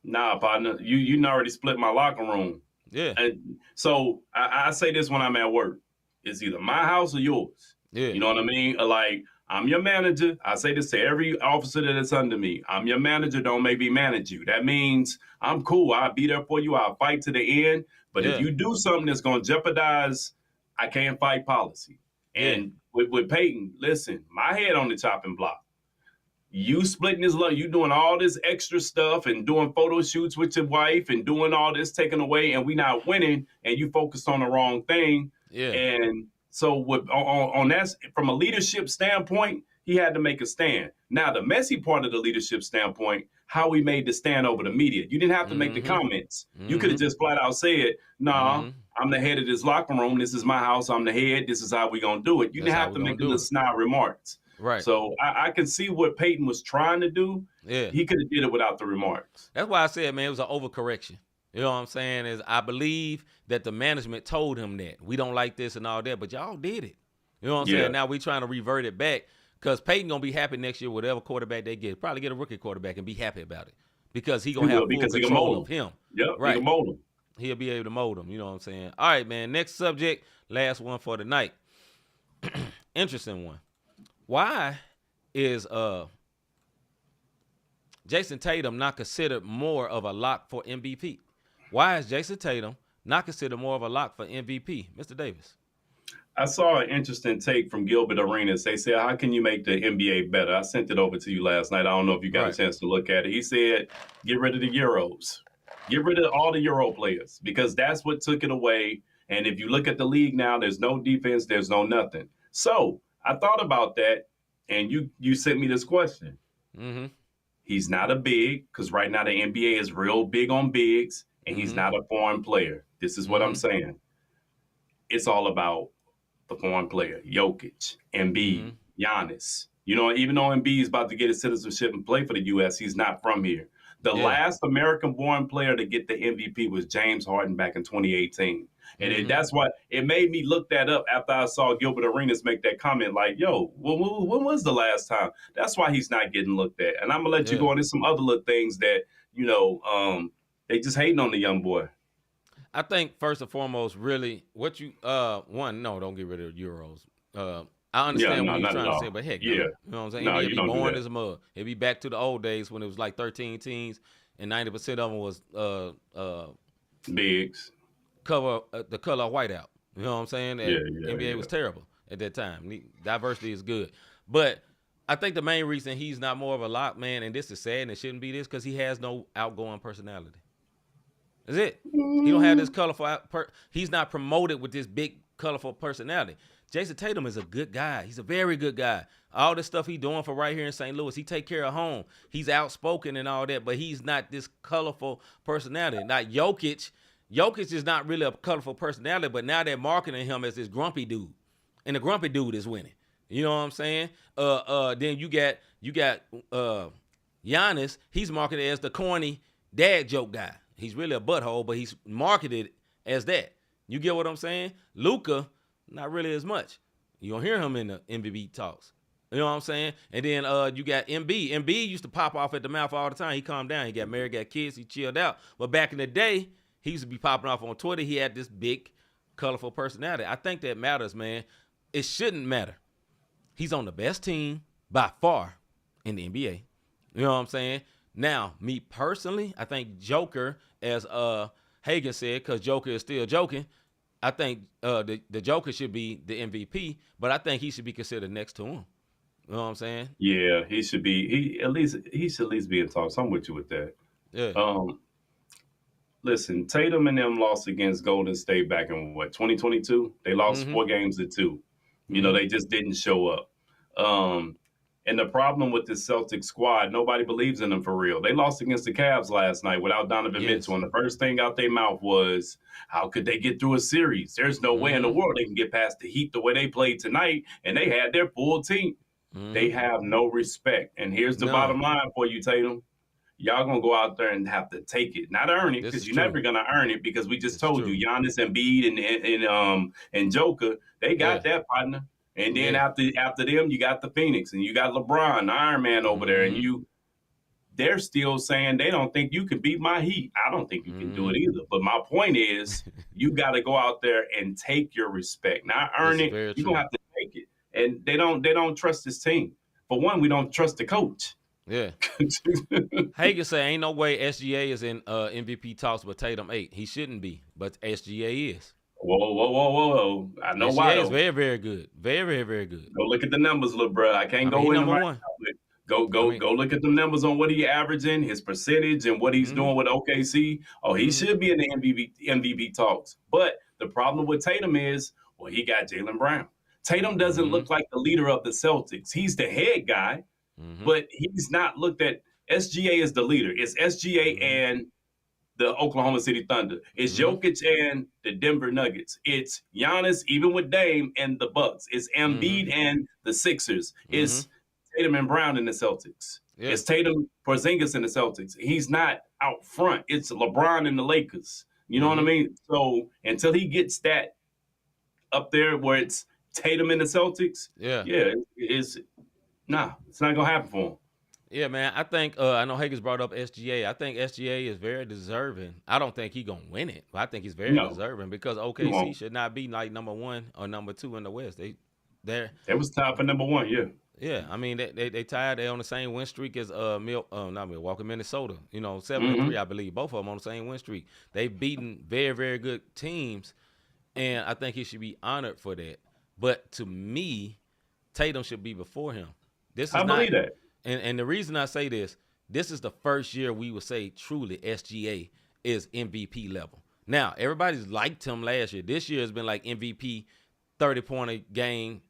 nah, partner, you already split my locker room. Yeah. And so I say this when I'm at work. It's either my house or yours. Yeah. You know what I mean? Like, I'm your manager. I say this to every officer that is under me. I'm your manager. Don't make me manage you. That means I'm cool. I'll be there for you. I'll fight to the end. But if you do something that's going to jeopardize, I can't fight policy. And with Peyton, listen, my head on the chopping block. You splitting his love. You doing all this extra stuff and doing photo shoots with your wife and doing all this taken away, and we not winning, and you focused on the wrong thing. Yeah. And so on that, from a leadership standpoint, he had to make a stand. Now, the messy part of the leadership standpoint, how we made the stand over the media. You didn't have to make the comments. You could have just flat out said, nah, I'm the head of this locker room. This is my house. I'm the head. This is how we going to do it. You didn't have to make the little snide remarks. Right. So I can see what Peyton was trying to do. Yeah. He could have did it without the remarks. That's why I said, man, it was an overcorrection. You know what I'm saying? Is I believe that the management told him that we don't like this and all that, but y'all did it. You know what I'm saying? Now we trying to revert it back because Peyton gonna be happy next year, whatever quarterback they get. Probably get a rookie quarterback and be happy about it because he gonna have full control of him. Yep, right. He can mold him. He'll be able to mold him. You know what I'm saying? All right, man. Next subject, last one for the night. Interesting one. Why is Jason Tatum not considered more of a lock for MVP? Why is Jason Tatum not considered more of a lock for MVP? Mr. Davis. I saw an interesting take from Gilbert Arenas. They said, how can you make the NBA better? I sent it over to you last night. I don't know if you got a chance to look at it. He said, get rid of the Euros. Get rid of all the Euro players because that's what took it away. And if you look at the league now, there's no defense, there's no nothing. So I thought about that, and you sent me this question. Mm-hmm. He's not a big because right now the NBA is real big on bigs. And he's not a foreign player. This is what I'm saying. It's all about the foreign player, Jokic, Embiid, Giannis. You know, even though Embiid is about to get his citizenship and play for the U.S., he's not from here. The last American-born player to get the MVP was James Harden back in 2018. And that's why it made me look that up after I saw Gilbert Arenas make that comment like, yo, when was the last time? That's why he's not getting looked at. And I'm going to let you go into some other little things that, you know, they just hating on the young boy. I think first and foremost, really, what you don't get rid of Euros. I understand what you're trying to say, but heck, you know what I'm saying? He'd be born as a mug. It'd be back to the old days when it was like 13 teams and 90% of them was bigs. The color of whiteout. You know what I'm saying? NBA was terrible at that time. Diversity is good, but I think the main reason he's not more of a lock, man, and this is sad and it shouldn't be this, because he has no outgoing personality. That's it. He don't have this colorful. He's not promoted with this big, colorful personality. Jason Tatum is a good guy. He's a very good guy. All the stuff he's doing for right here in St. Louis, he take care of home. He's outspoken and all that, but he's not this colorful personality. Not Jokic. Jokic is not really a colorful personality, but now they're marketing him as this grumpy dude, and the grumpy dude is winning. You know what I'm saying? Then you got Giannis. He's marketed as the corny dad joke guy. He's really a butthole, but he's marketed as that. You get what I'm saying? Luka, not really as much. You don't hear him in the MVP talks. You know what I'm saying? And then you got MB. MB used to pop off at the mouth all the time. He calmed down. He got married, got kids. He chilled out. But back in the day, he used to be popping off on Twitter. He had this big, colorful personality. I think that matters, man. It shouldn't matter. He's on the best team by far in the NBA. You know what I'm saying? Now, me personally, I think Joker, as Hagan said, because Joker is still joking, I think the Joker should be the MVP, but I think he should be considered next to him. You know what I'm saying? Yeah, he should be. He should at least be in talks. I'm with you with that. Yeah. Listen, Tatum and them lost against Golden State back in 2022. They lost 4 games to 2. You know, they just didn't show up. And the problem with this Celtics squad, nobody believes in them for real. They lost against the Cavs last night without Donovan Mitchell, and the first thing out their mouth was, how could they get through a series? There's no way in the world they can get past the Heat the way they played tonight, and they had their full team. They have no respect. And here's the bottom line for you, Tatum. Y'all going to go out there and have to take it. Not earn it, because you're never going to earn it, because we just told you, Giannis, Embiid, and Joker, they got that partner. And then after them, you got the Phoenix, and you got LeBron, Iron Man over there, and they're still saying they don't think you can beat my Heat. I don't think you can do it either. But my point is, you got to go out there and take your respect. Not earn it. You're going to have to take it. And they don't trust this team. For one, we don't trust the coach. Yeah. Hagan say ain't no way SGA is in MVP talks with Tatum 8. He shouldn't be, but SGA is. Whoa. I know why. SGA is very, very good. Very, very, very good. Go look at the numbers, little bro. I can't go in them right now, but go look at the numbers on what he averaging, his percentage, and what he's doing with OKC. Oh, he should be in the MVP talks. But the problem with Tatum is, well, he got Jaylen Brown. Tatum doesn't look like the leader of the Celtics. He's the head guy, but he's not looked at. SGA is the leader. It's SGA and the Oklahoma City Thunder. It's Jokic and the Denver Nuggets. It's Giannis, even with Dame, and the Bucks. It's Embiid and the Sixers. It's Tatum and Brown in the Celtics. Yeah. It's Tatum, Porzingis in the Celtics. He's not out front. It's LeBron and the Lakers. You know what I mean? So until he gets that up there where it's Tatum in the Celtics, it's not gonna happen for him. Yeah, man. I think I know Hagen's brought up SGA. I think SGA is very deserving. I don't think he's gonna win it, but I think he's very deserving because OKC should not be like number 1 or number 2 in the West. They was tied for number 1, yeah. Yeah, I mean they tied. They on the same win streak as not Milwaukee, Minnesota. You know, 7-3, I believe. Both of them on the same win streak. They've beaten very, very good teams, and I think he should be honored for that. But to me, Tatum should be before him. I believe that. And the reason I say this is the first year we would say truly SGA is MVP level. Now, everybody's liked him last year. This year has been like MVP, 30-point a game,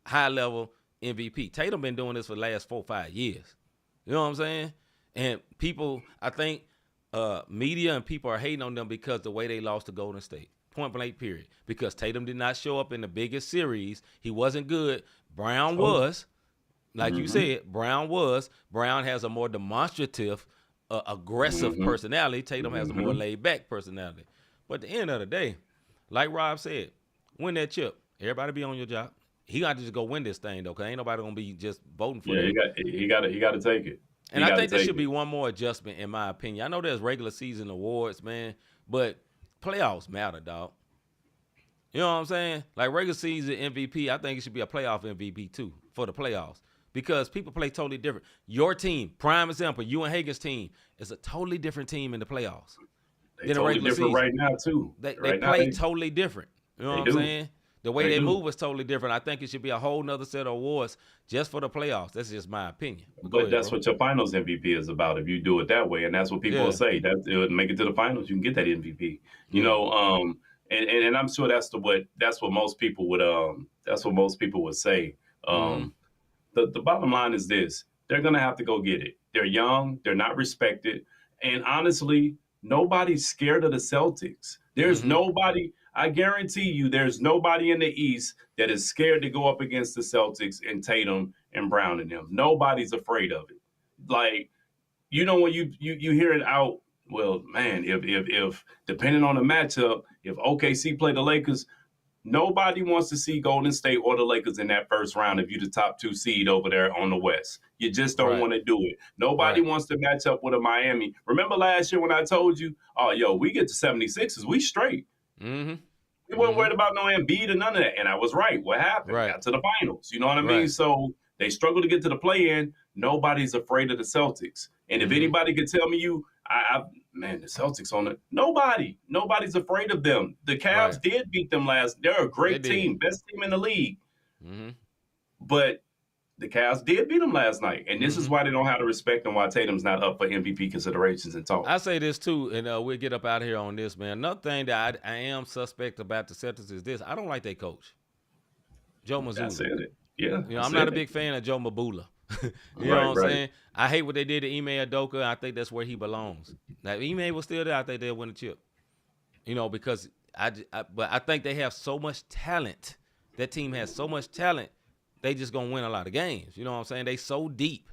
high level MVP. Tatum been doing this for the last 4-5 years. You know what I'm saying? And people, I think media and people are hating on them because the way they lost to Golden State. Point blank period. Because Tatum did not show up in the biggest series. He wasn't good. Brown was. Like you said, Brown was. Brown has a more demonstrative, aggressive personality. Tatum has a more laid-back personality. But at the end of the day, like Rob said, win that chip. Everybody be on your job. He got to just go win this thing, though, because ain't nobody going to be just voting for him. Yeah, he got to take it. And I think there should be one more adjustment, in my opinion. I know there's regular season awards, man, but playoffs matter, dog. You know what I'm saying? Like regular season MVP, I think it should be a playoff MVP, too, for the playoffs. Because people play totally different. Your team, prime example, you and Hagen's team, is a totally different team in the playoffs than a regular season. Right now, too. They play totally different. You know what I'm saying? The way they move is totally different. I think it should be a whole nother set of awards just for the playoffs. That's just my opinion. But that's what your finals MVP is about if you do it that way. And that's what people will say. That it would make it to the finals, you can get that MVP. You know, and I'm sure that's what most people would say. The bottom line is this. They're going to have to go get it. They're young. They're not respected. And honestly, nobody's scared of the Celtics. There's nobody. I guarantee you there's nobody in the East that is scared to go up against the Celtics and Tatum and Brown and them. Nobody's afraid of it. Like, when you hear it out, well, man, if depending on the matchup, if OKC play the Lakers, Nobody wants to see Golden State or the Lakers in that first round if you're the top 2 seed over there on the West. You just don't want to do it. Nobody wants to match up with a Miami. Remember last year when I told you, oh, yo, we get to 76ers, we straight. Mm-hmm. We weren't worried about no Embiid or none of that. And I was right. What happened? Got to the finals. You know what I mean? So they struggled to get to the play-in. Nobody's afraid of the Celtics. And if anybody could tell me man, the Celtics on it. Nobody's afraid of them. The Cavs did beat them last. They're a great team, best team in the league. Mm-hmm. But the Cavs did beat them last night. And this is why they don't have the respect and why Tatum's not up for MVP considerations and talk. I say this too, and we'll get up out of here on this, man. Another thing that I am suspect about the Celtics is this. I don't like their coach, Joe Mazzulla. I said it. Yeah. You know, I'm not a big fan of Joe Mabula. You know what I'm saying? I hate what they did to Ime Udoka. I think that's where he belongs. Now, if Ime was still there, I think they'll win the chip. You know, because but I think they have so much talent. That team has so much talent. They just gonna win a lot of games. You know what I'm saying? They so deep.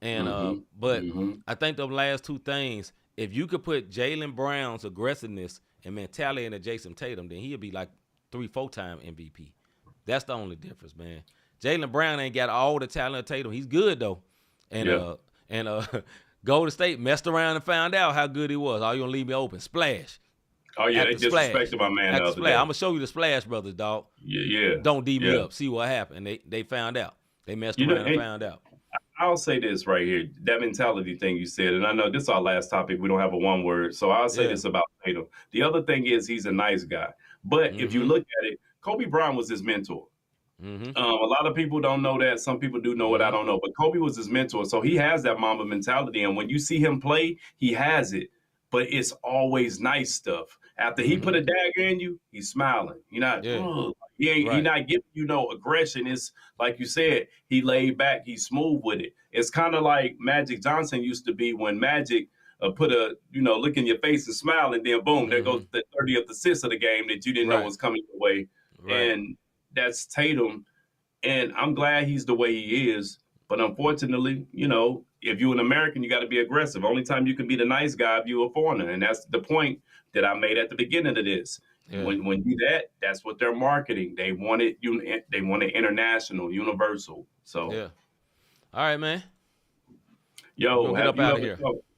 And but I think those last two things, if you could put Jaylen Brown's aggressiveness and mentality into Jason Tatum, then he'll be like 3-4 time MVP. That's the only difference, man. Jaylen Brown ain't got all the talent of Tatum. He's good though. And Golden State messed around and found out how good he was. Oh, you gonna leave me open? Splash. Oh yeah, they disrespected my man the other day. I'm gonna show you the Splash Brothers, dog. Yeah. Don't D me up. See what happened. They found out. They messed around and found out. I'll say this right here, that mentality thing you said, and I know this is our last topic. We don't have a one word, so I'll say this about Tatum. The other thing is he's a nice guy, but if you look at it, Kobe Bryant was his mentor. A lot of people don't know that. Some people do know it. I don't know. But Kobe was his mentor. So he has that Mamba mentality. And when you see him play, he has it. But it's always nice stuff. After he put a dagger in you, he's smiling. He not giving you no aggression. It's like you said, he laid back, he's smooth with it. It's kind of like Magic Johnson used to be when Magic put a, look in your face and smile, and then boom, there goes the 30th assist of the game that you didn't know was coming your way. And that's Tatum, and I'm glad he's the way he is. But unfortunately, if you're an American, you got to be aggressive. Only time you can be the nice guy if you're a foreigner, and that's the point that I made at the beginning of this. Yeah. When you that's what they're marketing. They want it. They want it international, universal. So yeah. All right, man. Yo,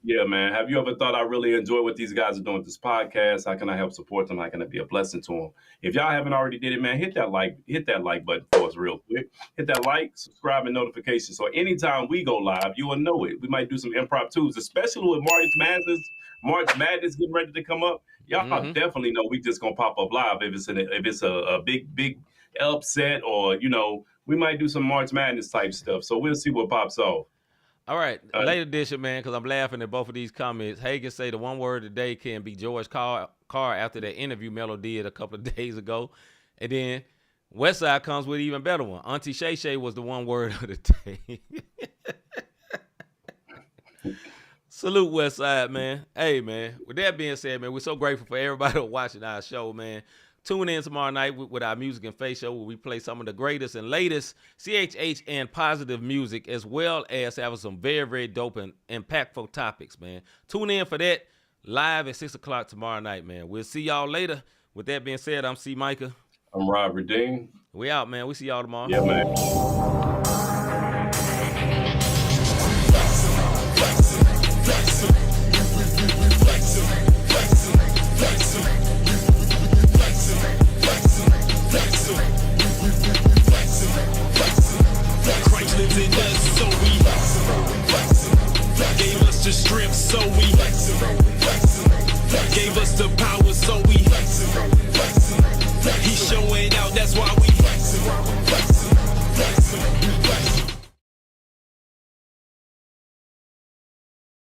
yeah, man. Have you ever thought I really enjoy what these guys are doing with this podcast? How can I help support them? How can I be a blessing to them? If y'all haven't already did it, man, hit that like button for us real quick. Hit that like, subscribe, and notification. So anytime we go live, you will know it. We might do some impromptus, especially with March Madness getting ready to come up. Y'all definitely know we just gonna pop up live if it's a big upset, or we might do some March Madness type stuff. So we'll see what pops off. All right, later edition, man, because I'm laughing at both of these comments. Hagen say the one word today can be George Carr after that interview Melo did a couple of days ago. And then Westside comes with an even better one. Auntie Shay Shay was the one word of the day. Salute Westside, man. Hey, man, with that being said, man, we're so grateful for everybody watching our show, man. Tune in tomorrow night with our music and face show where we play some of the greatest and latest CHH and positive music, as well as having some very, very dope and impactful topics, man. Tune in for that live at 6 o'clock tomorrow night, man. We'll see y'all later. With that being said, I'm C-Micah. I'm Robert Dean. We out, man. We see y'all tomorrow. Yeah, man. Christ lives in us, so we gave us the strength, so we gave us the power.